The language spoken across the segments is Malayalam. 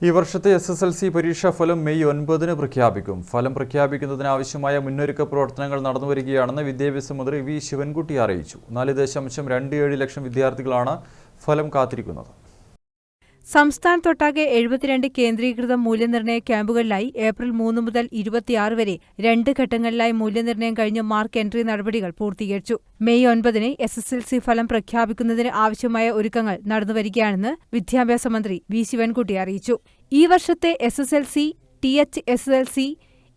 ഈ വർഷത്തെ SSLC പരീക്ഷാ ഫലം മെയ് 9-ന് പ്രഖ്യാപിക്കും. ഫലം പ്രഖ്യാപിക്കുന്നതിനാവശ്യമായ മുന്നൊരുക്ക പ്രവർത്തനങ്ങൾ നടന്നുവരികയാണെന്ന് വിദ്യാഭ്യാസ മന്ത്രി വി ശിവൻകുട്ടി അറിയിച്ചു. 4.27 ലക്ഷം വിദ്യാർത്ഥികളാണ് ഫലം കാത്തിരിക്കുന്നത്. സംസ്ഥാനത്തൊട്ടാകെ 72 കേന്ദ്രീകൃത മൂല്യനിർണ്ണയ ക്യാമ്പുകളിലായി ഏപ്രിൽ 3 മുതൽ 26 വരെ 2 ഘട്ടങ്ങളിലായി മൂല്യനിർണ്ണയം കഴിഞ്ഞ് മാർക്ക് എൻട്രി നടപടികൾ പൂർത്തീകരിച്ചു. മെയ് 9-ന് SSLC ഫലം പ്രഖ്യാപിക്കുന്നതിന് ആവശ്യമായ ഒരുക്കങ്ങൾ നടന്നുവരികയാണെന്ന് വിദ്യാഭ്യാസ മന്ത്രി വി ശിവൻകുട്ടി അറിയിച്ചു. ഈ വർഷത്തെ SSLC, THSLC,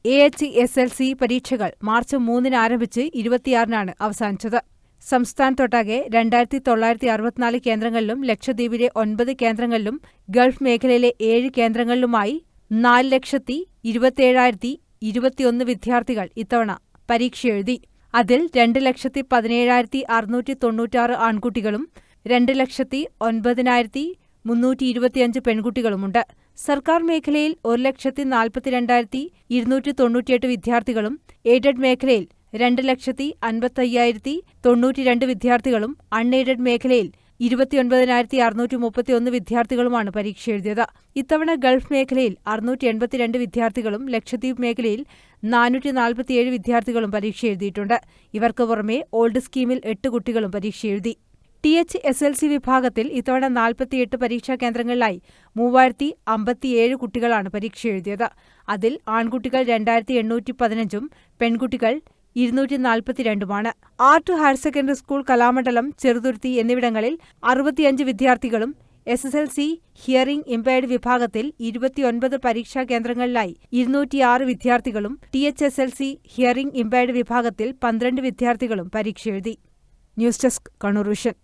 AHSLC പരീക്ഷകൾ മാർച്ച് 3-ന് ആരംഭിച്ച് 26-നാണ് അവസാനിച്ചത്. സംസ്ഥാനത്തൊട്ടാകെ 2964 കേന്ദ്രങ്ങളിലും ലക്ഷദ്വീപിലെ 9 കേന്ദ്രങ്ങളിലും ഗൾഫ് മേഖലയിലെ 7 കേന്ദ്രങ്ങളിലുമായി 4,27,021 വിദ്യാർത്ഥികൾ ഇത്തവണ പരീക്ഷ എഴുതി. അതിൽ 2,17,696 ആൺകുട്ടികളും 2,09,325 പെൺകുട്ടികളുമുണ്ട്. സർക്കാർ മേഖലയിൽ 1,42,298 വിദ്യാർത്ഥികളും എയ്ഡഡ് മേഖലയിൽ 2,55,092 വിദ്യാർത്ഥികളും അൺഎയ്ഡഡ് മേഖലയിൽ 29,631 വിദ്യാർത്ഥികളുമാണ് പരീക്ഷ എഴുതിയത്. ഇത്തവണ ഗൾഫ് മേഖലയിൽ 682 വിദ്യാർത്ഥികളും ലക്ഷദ്വീപ് മേഖലയിൽ 447 വിദ്യാർത്ഥികളും പരീക്ഷ എഴുതിയിട്ടുണ്ട്. ഇവർക്ക് പുറമെ ഓൾഡ് സ്കീമിൽ 8 കുട്ടികളും പരീക്ഷ എഴുതി. THSLC വിഭാഗത്തിൽ ഇത്തവണ 48 പരീക്ഷാ കേന്ദ്രങ്ങളിലായി 3,057 കുട്ടികളാണ് പരീക്ഷ എഴുതിയത്. അതിൽ ആൺകുട്ടികൾ 2,815-ഉം പെൺകുട്ടികൾ 242-ഉമാണ്. Art higher secondary school, Kalamandalam, Cheruthuruthy എന്നിവിടങ്ങളിൽ 65 വിദ്യാർത്ഥികളും SSLC ഹിയറിംഗ് ഇംപയർഡ് വിഭാഗത്തിൽ 29 പരീക്ഷാ കേന്ദ്രങ്ങളിലായി 206 വിദ്യാർത്ഥികളും THSLC ഹിയറിംഗ് ഇംപയർഡ് വിഭാഗത്തിൽ 12 വിദ്യാർത്ഥികളും പരീക്ഷ എഴുതി. News desk, Kannur vision.